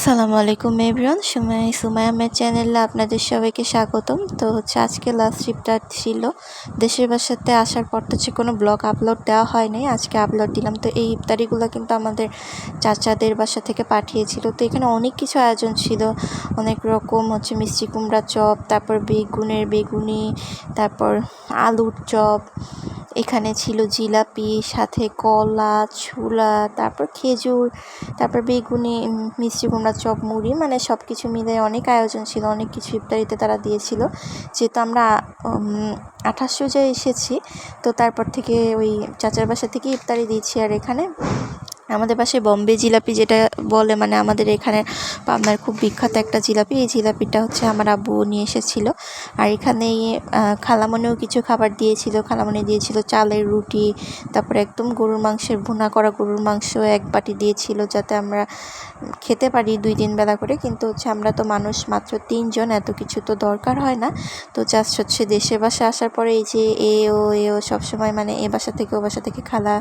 আসসালামু আলাইকুম এভরিওয়ান, সুমাইয়া আহমেদ চ্যানেলে আপনাদের সবাইকে স্বাগতম। তো আজকে লাস্ট ট্রিপটা ছিল দেশের বাসাতে। আসার পর কোনো ব্লগ আপলোড দেওয়া হয়নি, আজকে আপলোড দিলাম। তো এই ইফতারিগুলো কিন্তু আমাদের চাচাদের বাসা থেকে পাঠিয়েছিল। তো এখানে অনেক কিছু আয়োজন ছিল, অনেক রকম মিষ্টি কুমড়া চপ, তারপর বেগুনি, তারপর আলুর চপ, এখানে ছিল জিলাপি, সাথে কলা, ছোলা, তারপর খেজুর, তারপর বেগুনি, মিষ্টি কুমড়া চপ, মুড়ি, মানে সব কিছু মিলে অনেক আয়োজন ছিল। অনেক কিছু ইফতারিতে তারা দিয়েছিল। যেহেতু আমরা 28 রোজায় এসেছি, তো তারপর থেকে ওই চাচার বাসা থেকে ইফতারি দিয়েছি। আর এখানে আমাদের পাশে বম্বে জিলাপি যেটা বলে, মানে আমাদের এখানে পাবনার খুব বিখ্যাত একটা জিলাপি। এই জিলাপিটা আমার আব্বু নিয়ে এসেছিলো। আর এখানে খালামণিও কিছু খাবার দিয়েছিল। খালামণি দিয়েছিল চালের রুটি, তারপরে একদম গরুর মাংসের ভুনা করা গরুর মাংস 1 বাটি দিয়েছিল, যাতে আমরা খেতে পারি 2-3 বেলা করে। কিন্তু আমরা তো মানুষ মাত্র 3 জন, এত কিছু তো দরকার হয় না। তো জাস্ট দেশের বাসা আসার পরে এই যে এও সবসময়, মানে এ বাসা থেকে ও বাসা থেকে খালা,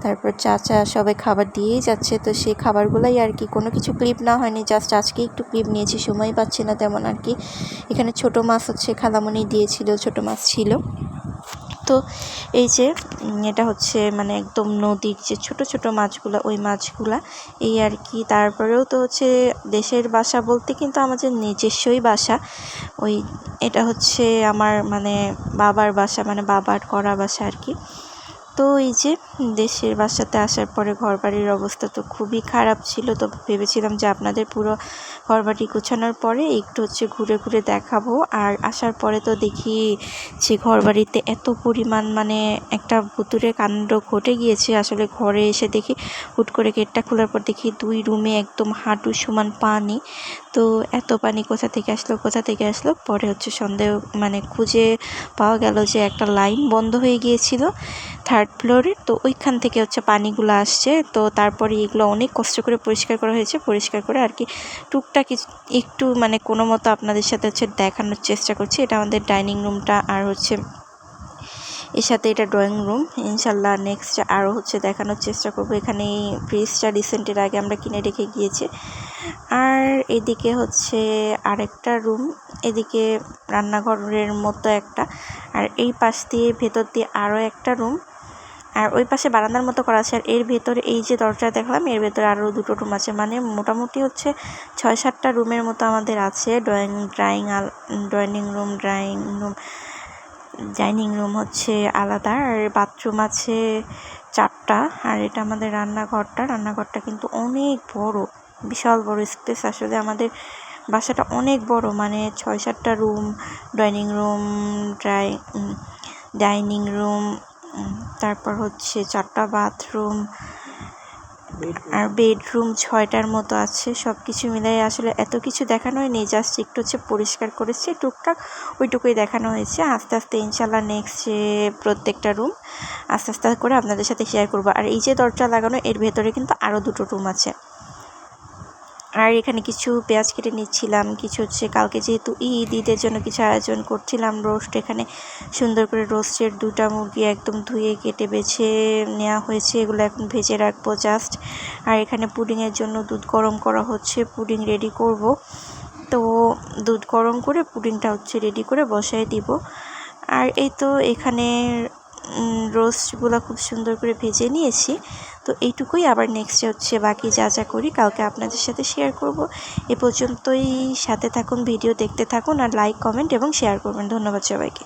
তারপর চাচা সবাই খাবার দিয়েই যাচ্ছে। তো সেই খাবারগুলোই আর কি, কোনো কিছু ক্লিপ না হয়নি, জাস্ট আজকে একটু ক্লিপ নিয়েছি, সময় পাচ্ছি না তেমন আর কি। এখানে ছোট মাছ খালামণি দিয়েছিল, ছোট মাছ ছিল। তো এই যে এটা মানে একদম নদীর যে ছোট ছোট মাছগুলো, ওই মাছগুলা এই আর কি। তারপরেও তো দেশের বাসা বলতে কিন্তু আমাদের নিজস্বই বাসা। এটা আমার মানে বাবার বাসা, মানে বাবার করা বাসা আর কি। তো এই যে দেশের বাসাতে আসার পরে ঘরবাড়ির অবস্থা তো খুবই খারাপ ছিল। তো ভেবেছিলাম যে আপনাদের পুরো ঘরবাড়ি গোছানোর পরে একটু ঘুরে ঘুরে দেখাবো। আর আসার পরে তো দেখি যে ঘরবাড়িতে এত পরিমাণ, মানে একটা ভুতুড়ে কাণ্ড ঘটে গিয়েছে। আসলে ঘরে এসে দেখি, হুট করে গেটটা খোলার পর দেখি 2 রুমে একদম হাঁটু সমান পানি। তো এত পানি কোথা থেকে আসলো? পরে সন্দেহ, মানে খুঁজে পাওয়া গেল যে একটা লাইন বন্ধ হয়ে গিয়েছিল 3rd ফ্লোরে। তো ওইখান থেকে পানিগুলো আসছে। তো তারপরে এগুলো অনেক কষ্ট করে পরিষ্কার করা হয়েছে। পরিষ্কার করে আর কি টুকটাক একটু, মানে কোনো মতো আপনাদের সাথে দেখানোর চেষ্টা করছি। এটা আমাদের ডাইনিং রুমটা, আর এর সাথে এটা ড্রয়িং রুম। ইনশাল্লাহ নেক্সট আরও দেখানোর চেষ্টা করব। এখানে এই ফ্রিজটা রিসেন্টের আগে আমরা কিনে রেখে গিয়েছি। আর এদিকে আরেকটা রুম, এদিকে রান্নাঘরের মতো একটা, আর এই পাশ দিয়ে ভেতর দিয়ে আরও একটা রুম, আর ওই পাশে বারান্দার মতো করা আছে। আর এর ভেতরে এই যে দরজা দেখলাম, এর ভেতরে আরও 2টো রুম আছে। মানে মোটামুটি 6-7টা রুমের মতো আমাদের আছে। ডাইনিং রুম আলাদা, আর বাথরুম আছে 4টা। আর এটা আমাদের রান্নাঘরটা কিন্তু অনেক বড়, বিশাল বড় স্পেস। আসলে আমাদের বাসাটা অনেক বড়, মানে 6-7টা রুম, ডাইনিং রুম, তারপর 4টা বাথরুম, আর বেডরুম 6টার মতো আছে। সব কিছু মিলাই আসলে এত কিছু দেখানো হয়নি, জাস্ট একটু পরিষ্কার করেছি টুকটাক, ওইটুকুই দেখানো হয়েছে। আস্তে আস্তে ইনশাল্লাহ নেক্সট প্রত্যেকটা রুম আস্তে আস্তে করে আপনাদের সাথে শেয়ার করবো। আর এই যে দরজা লাগানো, এর ভেতরে কিন্তু আরও 2টো রুম আছে। আর এখানে কিছু পেঁয়াজ কেটে নিচ্ছিলাম, কিছু কালকে যেহেতু ঈদের জন্য কিছু আয়োজন করছিলাম, রোস্ট। এখানে সুন্দর করে রোস্টের 2টা মুরগি একদম ধুয়ে কেটে বেছে নেওয়া হয়েছে, এগুলো এখন ভেজে রাখবো জাস্ট। আর এখানে পুডিংয়ের জন্য দুধ গরম করা হচ্ছে, পুডিং রেডি করব। তো দুধ গরম করে পুডিংটা রেডি করে বসায় দিব। আর এই তো এখানে রোস্টগুলো খুব সুন্দর করে ভেজে নিয়েছি। তো এইটুকুই, আবার নেক্সটে বাকি যা যা করি কালকে আপনাদের সাথে শেয়ার করব। এ পর্যন্তই, সাথে থাকুন, ভিডিও দেখতে থাকুন, আর লাইক, কমেন্ট এবং শেয়ার করবেন। ধন্যবাদ সবাইকে।